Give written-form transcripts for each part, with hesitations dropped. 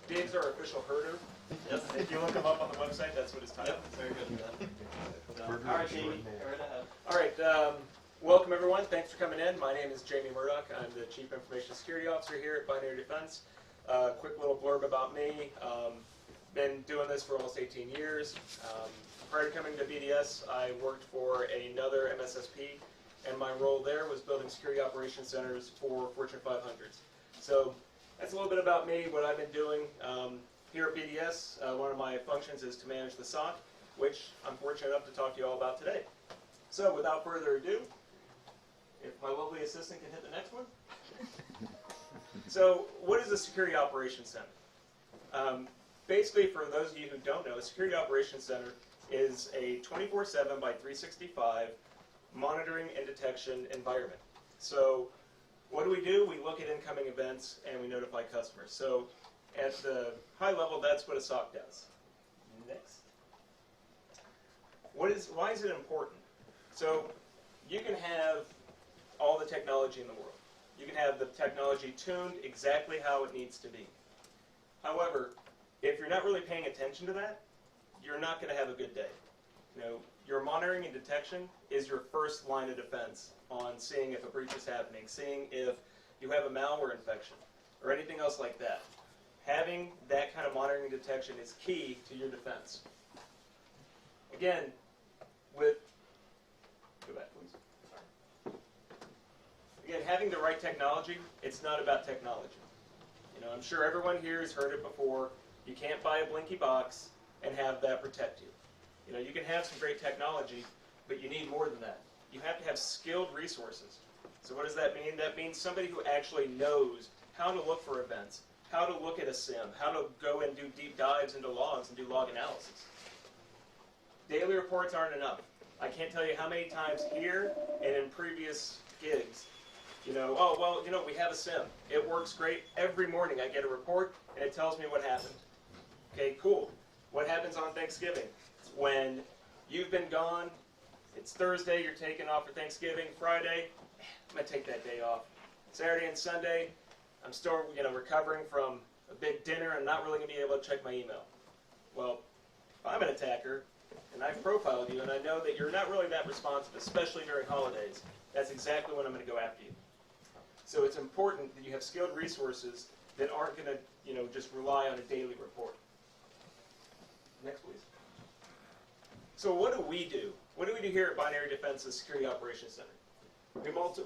Dave's our official herder. Yes. If you look him up on the website, that's what his title Yep, is. very good. So, Murdock all right, is Jamie, right. go right ahead. All right, welcome everyone. Thanks for coming in. My name is Jamie Murdock. I'm the Chief Information Security Officer here at Binary Defense. Quick little blurb about me. Been doing this for almost 18 years. Prior to coming to BDS, I worked for another MSSP, and my role there was building security operations centers for Fortune 500s. So that's a little bit about me, what I've been doing. Here at BDS, one of my functions is to manage the SOC, which I'm fortunate enough to talk to you all about today. So without further ado, if my lovely assistant can hit the next one. So what is a Security Operations Center? Basically, for those of you who don't know, a Security Operations Center is a 24/7 by 365 monitoring and detection environment. So what do? We look at incoming events and we notify customers. So at the high level, that's what a SOC does. Next. Why is it important? So you can have all the technology in the world. You can have the technology tuned exactly how it needs to be. However, if you're not really paying attention to that, you're not going to have a good day. Your monitoring and detection is your first line of defense on seeing if a breach is happening, seeing if you have a malware infection, or anything else like that. Having that kind of monitoring and detection is key to your defense. Again, go back, please. Sorry. Again, having the right technology, it's not about technology. I'm sure everyone here has heard it before. You can't buy a blinky box and have that protect you. You can have some great technology, but you need more than that. You have to have skilled resources. So what does that mean? That means somebody who actually knows how to look for events, how to look at a SIM, how to go and do deep dives into logs and do log analysis. Daily reports aren't enough. I can't tell you how many times here and in previous gigs, oh, well, we have a SIM. It works great. Every morning I get a report and it tells me what happened. Okay, cool. What happens on Thanksgiving? When you've been gone, it's Thursday, you're taking off for Thanksgiving. Friday, I'm going to take that day off. Saturday and Sunday, I'm still recovering from a big dinner and not really going to be able to check my email. Well, if I'm an attacker and I've profiled you and I know that you're not really that responsive, especially during holidays, that's exactly when I'm going to go after you. So it's important that you have skilled resources that aren't going to just rely on a daily report. Next, please. So what do we do? What do we do here at Binary Defense's Security Operations Center?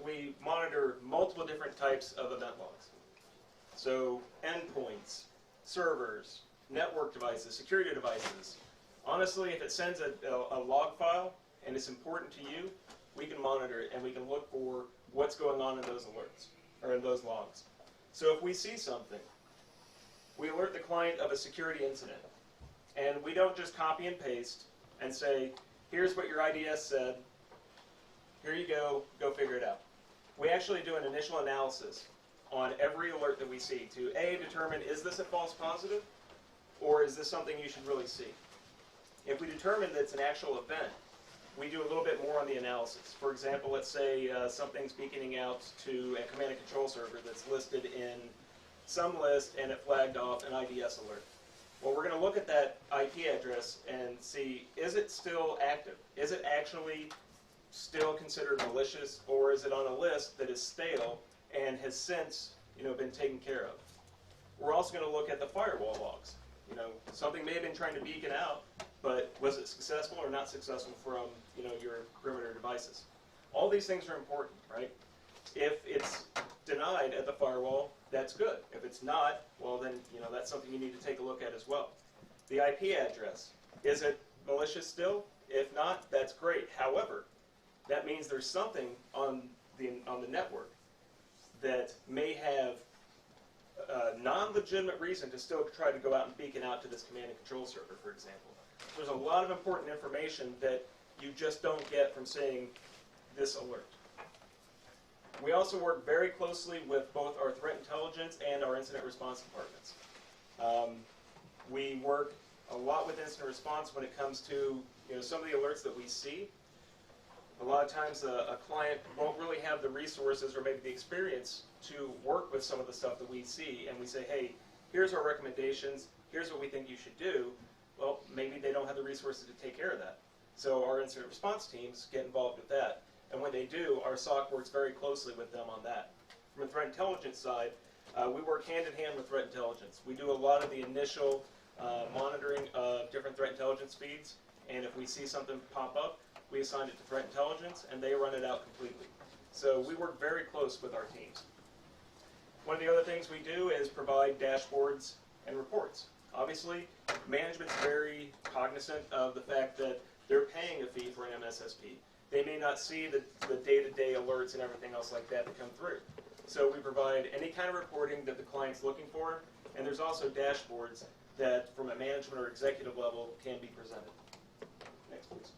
We monitor multiple different types of event logs. So endpoints, servers, network devices, security devices. Honestly, if it sends a log file and it's important to you, we can monitor it and we can look for what's going on in those alerts or in those logs. So if we see something, we alert the client of a security incident. And we don't just copy and paste and say, here's what your IDS said, here you go figure it out. We actually do an initial analysis on every alert that we see to determine, is this a false positive or is this something you should really see? If we determine that it's an actual event, we do a little bit more on the analysis. For example, let's say something's beaconing out to a command and control server that's listed in some list and it flagged off an IDS alert. Well, we're going to look at that IP address and see, is it still active? Is it actually still considered malicious, or is it on a list that is stale and has since been taken care of? We're also going to look at the firewall logs. Something may have been trying to beacon out, but was it successful or not successful from your perimeter devices? All these things are important, right? If it's denied at the firewall, that's good. If it's not, well then, that's something you need to take a look at as well. The IP address, is it malicious still? If not, that's great. However, that means there's something on the network that may have a non-legitimate reason to still try to go out and beacon out to this command and control server, for example. There's a lot of important information that you just don't get from seeing this alert. We also work very closely with both our threat intelligence and our incident response departments. We work a lot with incident response when it comes to some of the alerts that we see. A lot of times a client won't really have the resources or maybe the experience to work with some of the stuff that we see, and we say, hey, here's our recommendations, here's what we think you should do, well, maybe they don't have the resources to take care of that. So our incident response teams get involved with that. And when they do, our SOC works very closely with them on that. From a threat intelligence side, we work hand in hand with threat intelligence. We do a lot of the initial monitoring of different threat intelligence feeds, and if we see something pop up, we assign it to threat intelligence, and they run it out completely. So we work very close with our teams. One of the other things we do is provide dashboards and reports. Obviously, management's very cognizant of the fact that they're paying a fee for an MSSP. They may not see the day-to-day alerts and everything else like that that come through. So we provide any kind of reporting that the client's looking for, and there's also dashboards that, from a management or executive level, can be presented. Next, please.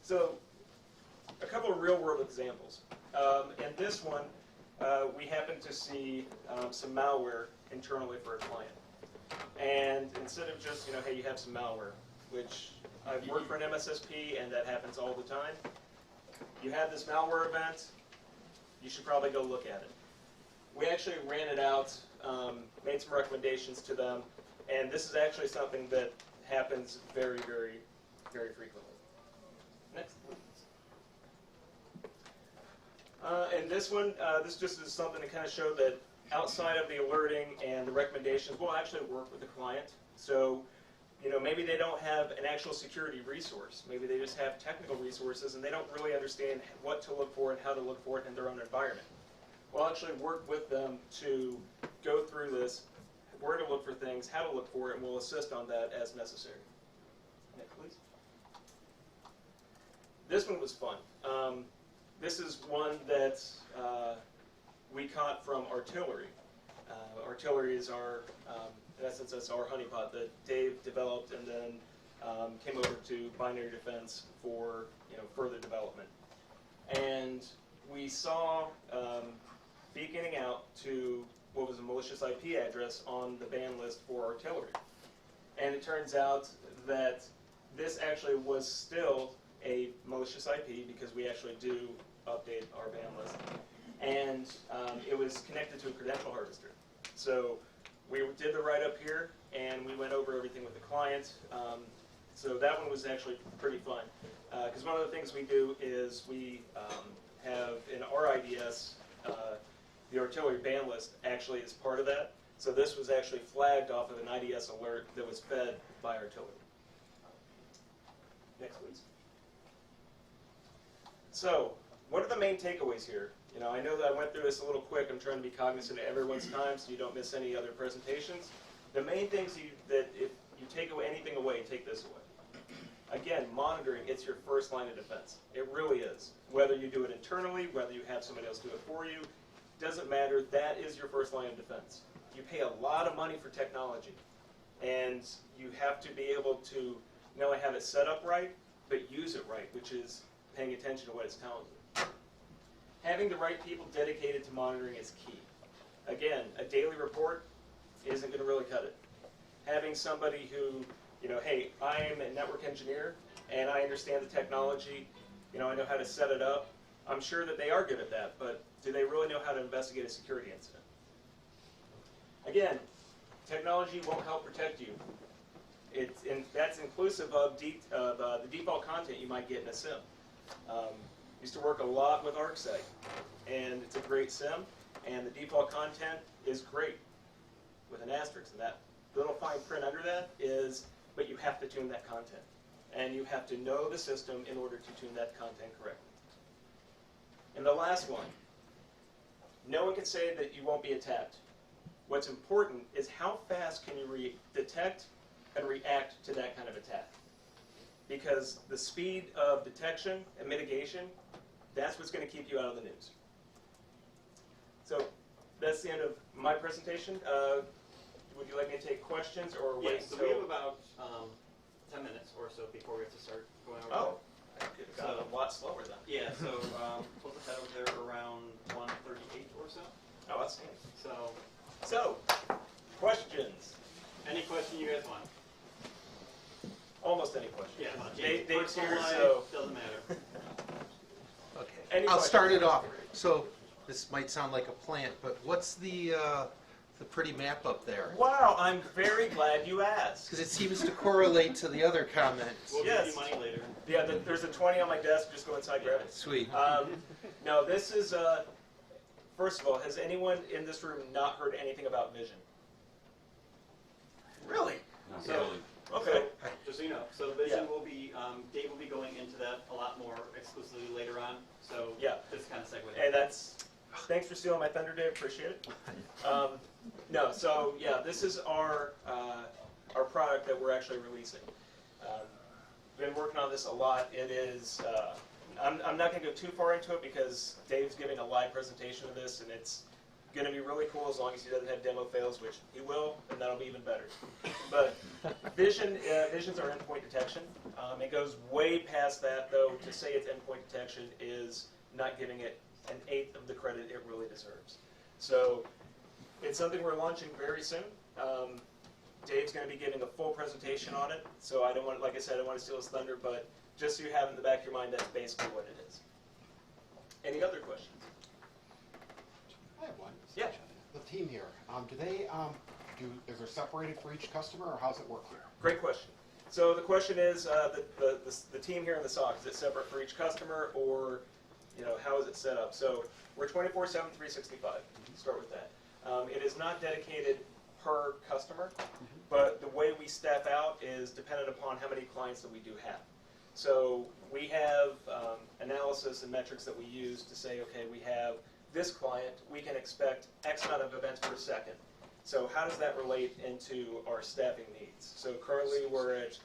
So, a couple of real-world examples. In this one, we happen to see some malware internally for a client. And instead of just, hey, you have some malware, which I've worked for an MSSP, and that happens all the time. You have this malware event, you should probably go look at it. We actually ran it out, made some recommendations to them, and this is actually something that happens very, very, very frequently. Next, please. And this one, this just is something to kind of show that outside of the alerting and the recommendations, we'll actually work with the client. So, maybe they don't have an actual security resource. Maybe they just have technical resources and they don't really understand what to look for and how to look for it in their own environment. We'll actually work with them to go through this, where to look for things, how to look for it, and we'll assist on that as necessary. Next, please. This one was fun. This is one that we caught from artillery. Artillery is our, in essence, that's our honeypot that Dave developed and then came over to binary defense for further development. And we saw beaconing out to what was a malicious IP address on the ban list for artillery. And it turns out that this actually was still a malicious IP because we actually do update our ban list. And it was connected to a credential harvester. So we did the write-up here, and we went over everything with the client. So that one was actually pretty fun. Because one of the things we do is we have in our IDS, the artillery ban list actually is part of that. So this was actually flagged off of an IDS alert that was fed by artillery. Next, please. So, what are the main takeaways here? I know that I went through this a little quick. I'm trying to be cognizant of everyone's time so you don't miss any other presentations. The main things that if you take anything away, take this away. Again, monitoring, it's your first line of defense. It really is. Whether you do it internally, whether you have somebody else do it for you, doesn't matter. That is your first line of defense. You pay a lot of money for technology, and you have to be able to not only have it set up right, but use it right, which is paying attention to what it's telling you. Having the right people dedicated to monitoring is key. Again, a daily report isn't going to really cut it. Having somebody who, hey, I am a network engineer, and I understand the technology, I know how to set it up. I'm sure that they are good at that, but do they really know how to investigate a security incident? Again, technology won't help protect you. That's inclusive of the default content you might get in a SIM. Used to work a lot with ArcSec, and it's a great SIM, and the default content is great with an asterisk, and that little fine print under that is, but you have to tune that content, and you have to know the system in order to tune that content correctly. And the last one, no one can say that you won't be attacked. What's important is how fast can you detect and react to that kind of attack. Because the speed of detection and mitigation, that's what's going to keep you out of the news. So that's the end of my presentation. Would you like me to take questions or wait? Yes, so we have about 10 minutes or so before we have to start going over. Oh, I could have gone a lot slower then. Yeah, so we'll head over there around 1:38 or so. Oh, that's neat. So, questions? any question you guys want? Almost any questions. Yeah, Dave's here, life, so doesn't matter. Okay. Any I'll start it questions? off. So this might sound like a plant, but what's the It's a pretty map up there. Wow, I'm very glad you asked. Because it seems to correlate to the other comments. We'll Yes. give you money later. Yeah, there's a 20 on my desk. Just go inside, grab it. Sweet. No, this is, first of all, has anyone in this room not heard anything about vision? Really? Not So- really. Okay. Just so you know, so Vision Yeah. will be, Dave will be going into that a lot more exclusively later on. So Yeah. just kind of segue. And that's, thanks for stealing my thunder, Dave. Appreciate it. No, so yeah, this is our product that we're actually releasing. Been working on this a lot. It is, I'm not going to go too far into it because Dave's giving a live presentation of this, and it's going to be really cool as long as he doesn't have demo fails, which he will, and that'll be even better. But visions are endpoint detection. It goes way past that, though. To say it's endpoint detection is not giving it an eighth of the credit it really deserves. So it's something we're launching very soon. Dave's going to be giving a full presentation on it. So I don't want, like I said, I don't want to steal his thunder, but just so you have in the back of your mind, that's basically what it is. Any other questions? I have one. Yeah. The team here, do they, is there separated for each customer, or how's it work here? Great question. So the question is, the team here in the SOC, is it separate for each customer, or how is it set up? So we're 24/7, 365. Start with that. It is not dedicated per customer, but the way we staff out is dependent upon how many clients that we do have. So we have analysis and metrics that we use to say, okay, we have this client, we can expect X amount of events per second. So how does that relate into our staffing needs? So currently we're at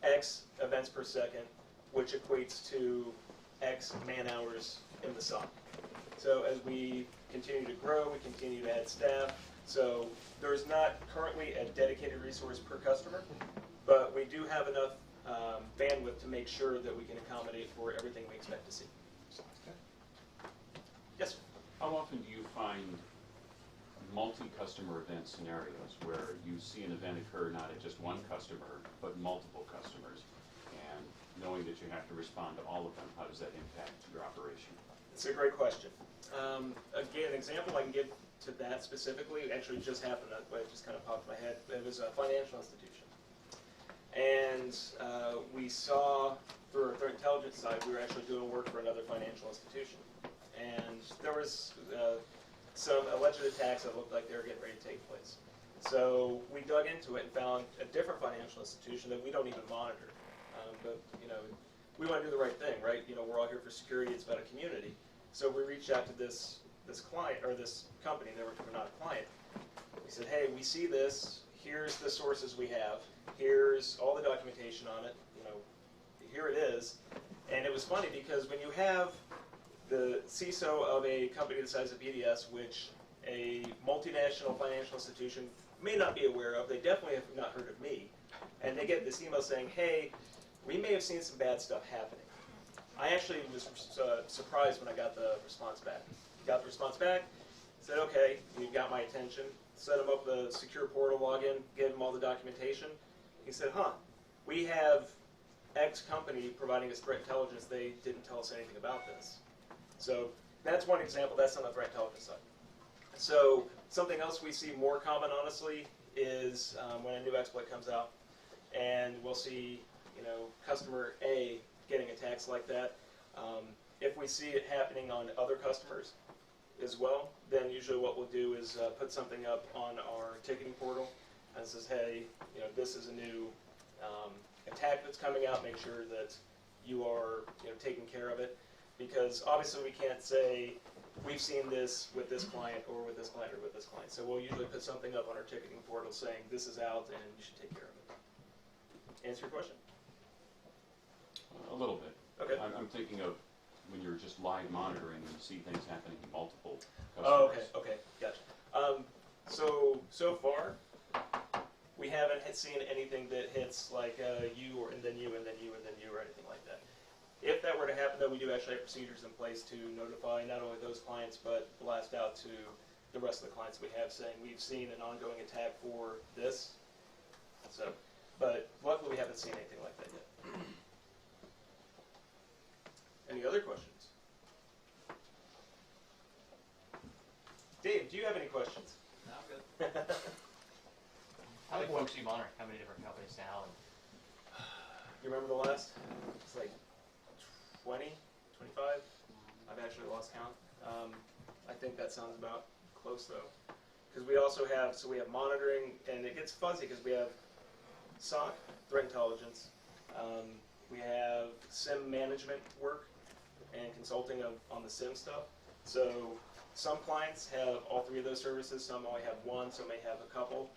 X events per second, which equates to X man hours in the SOC. So as we continue to grow, we continue to add staff. So there's not currently a dedicated resource per customer, but we do have enough bandwidth to make sure that we can accommodate for everything we expect to see. Sounds good. Yes, sir. How often do you find multi-customer event scenarios where you see an event occur not at just one customer, but multiple customers? And knowing that you have to respond to all of them, how does that impact your operation? It's a great question. Again, an example I can give to that specifically actually just happened, but it just kind of popped in my head. It was a financial institution. And we saw, through our threat intelligence side, we were actually doing work for another financial institution. And there was some alleged attacks that looked like they were getting ready to take place. So we dug into it and found a different financial institution that we don't even monitor. But we want to do the right thing, right? We're all here for security. It's about a community. So we reached out to this client, or this company. They were not a client. We said, hey, we see this. Here's the sources we have. Here's all the documentation on it. Here it is. And it was funny because when you have the CISO of a company the size of BDS, which a multinational financial institution may not be aware of, they definitely have not heard of me, and they get this email saying, hey, we may have seen some bad stuff happening. I actually was surprised when I got the response back. Got the response back, said, okay, you've got my attention, set him up the secure portal login, gave him all the documentation. He said, we have X company providing us threat intelligence. They didn't tell us anything about this. So that's one example. That's on the threat intelligence side. So something else we see more common, honestly, is when a new exploit comes out, and we'll see, customer A getting attacks like that. If we see it happening on other customers as well, then usually what we'll do is put something up on our ticketing portal and says, hey, this is a new attack that's coming out. Make sure that you are taking care of it. Because obviously we can't say, we've seen this with this client or with this client or with this client. So we'll usually put something up on our ticketing portal saying, this is out and you should take care of it. Answer your question? A little bit. Okay. I'm thinking of when you're just live monitoring and you see things happening to multiple customers. Oh, okay, gotcha. So far, we haven't seen anything that hits like you, and then you, and then you, and then you, or anything like that. If that were to happen, though, we do actually have procedures in place to notify not only those clients, but blast out to the rest of the clients we have saying we've seen an ongoing attack for this. So, but luckily we haven't seen anything like that yet. Any other questions? Dave, do you have any questions? No, Sounds good. How many folks do you monitor? How many different companies now? And You remember the last? It's like 20, 25? I've actually lost count. I think that sounds about close though. Because we also have, so we have monitoring, and it gets fuzzy because we have SOC, threat intelligence. We have SIM management work and consulting on the SIM stuff. So some clients have all three of those services, some only have one, some may have a couple.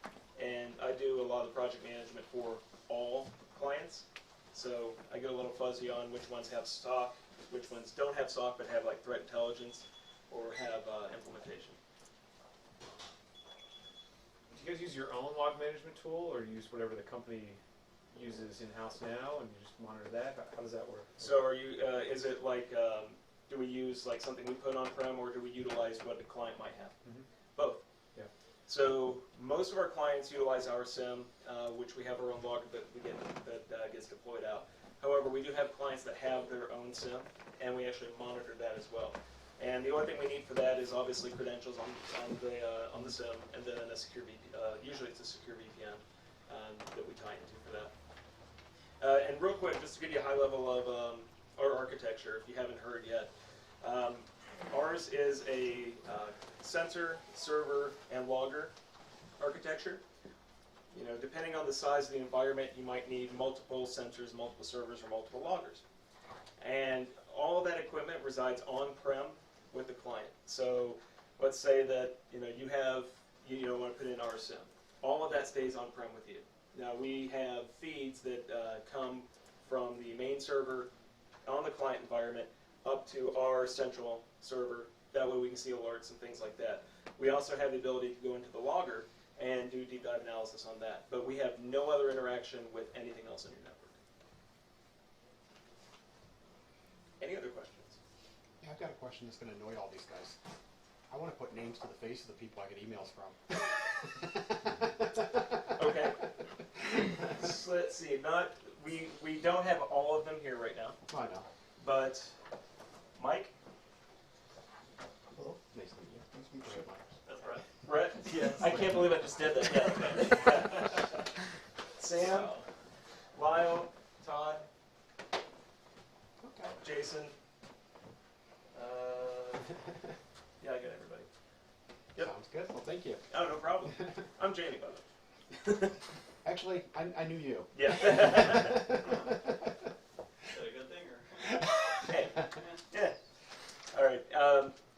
And I do a lot of the project management for all clients. So I get a little fuzzy on which ones have SOC, which ones don't have SOC but have like threat intelligence or have implementation. Do you guys use your own log management tool, or use whatever the company uses in-house now, and you just monitor that? How does that work? So are you, is it like, do we use like something we put on-prem, or do we utilize what the client might have? Mhm. Both. Yeah. So most of our clients utilize our SIM, which we have our own logger that we get that gets deployed out. However, we do have clients that have their own SIM, and we actually monitor that as well. And the only thing we need for that is obviously credentials on the SIM, and then a secure VPN. Usually it's a secure VPN that we tie into for that. And real quick, just to give you a high level of our architecture, if you haven't heard yet, ours is a sensor, server, and logger architecture. You know, depending on the size of the environment, you might need multiple sensors, multiple servers, or multiple loggers. And all of that equipment resides on-prem with the client. So let's say that you have want to put in our SIM. All of that stays on-prem with you. Now we have feeds that come from the main server on the client environment up to our central server. That way we can see alerts and things like that. We also have the ability to go into the logger and do deep dive analysis on that. But we have no other interaction with anything else in your network. Any other questions? Yeah, I've got a question that's going to annoy all these guys. I want to put names to the face of the people I get emails from. Okay. So let's see. We don't have all of them here right now, I know. but Mike, Hello. Nice to meet you. Nice to meet you. that's right. Brett, I can't believe I just did that. Yeah. Sam, Lyle, Todd, Okay. Jason. Yeah, I got everybody. Yep. Sounds good. Well, thank you. Oh, no problem. I'm Jamie, by the way. Actually, I knew you. Yeah. Is that a good thing or? Hey. Yeah. All right.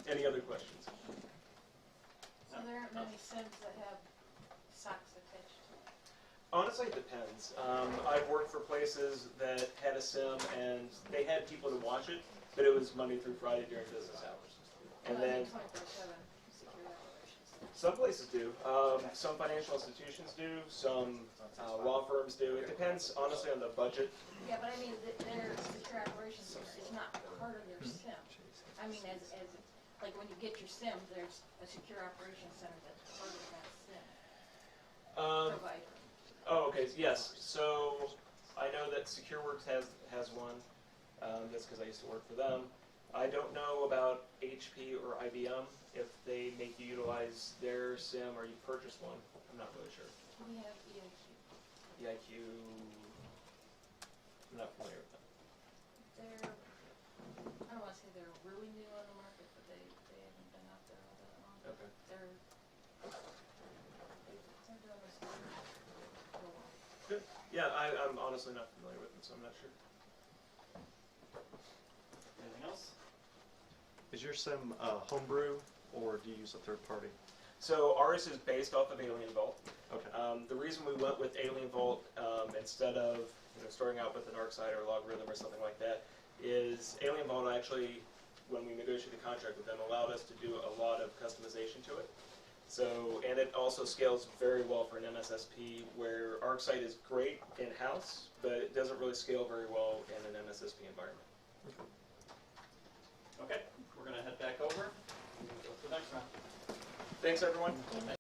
Any other questions? So there aren't many SIMs that have SOCs attached to it. Honestly, it depends. I've worked for places that had a SIM and they had people to watch it, but it was Monday through Friday during business hours. And Well, I then mean 24/7 secure operations. some places do. Some financial institutions do. Some law firms do. It depends, honestly, on the budget. Yeah, but I mean, their secure operations center is not part of their SIM. I mean, as like when you get your SIM, there's a secure operations center that's part of that SIM provider. Oh, okay. Yes. So I know that SecureWorks has one. That's because I used to work for them. I don't know about HP or IBM if they make you utilize their SIM or you purchase one. I'm not really sure. We have EIQ. EIQ. I'm not familiar with them. They're, I don't want to say they're really new on the market, but they haven't been out there all that long. Okay. They're doing this for a while. Good. Yeah, I'm honestly not familiar with them, so I'm not sure. Anything else? Is your SIM homebrew, or do you use a third party? So ours is based off of Alien Vault. Okay. The reason we went with Alien Vault instead of starting out with an ArcSight or Logarithm or something like that is Alien Vault actually, when we negotiated the contract with them, allowed us to do a lot of customization to it. So, and it also scales very well for an MSSP, where ArcSight is great in-house, but it doesn't really scale very well in an MSSP environment. Okay, we're gonna head back over and go to the next round. Thanks, everyone.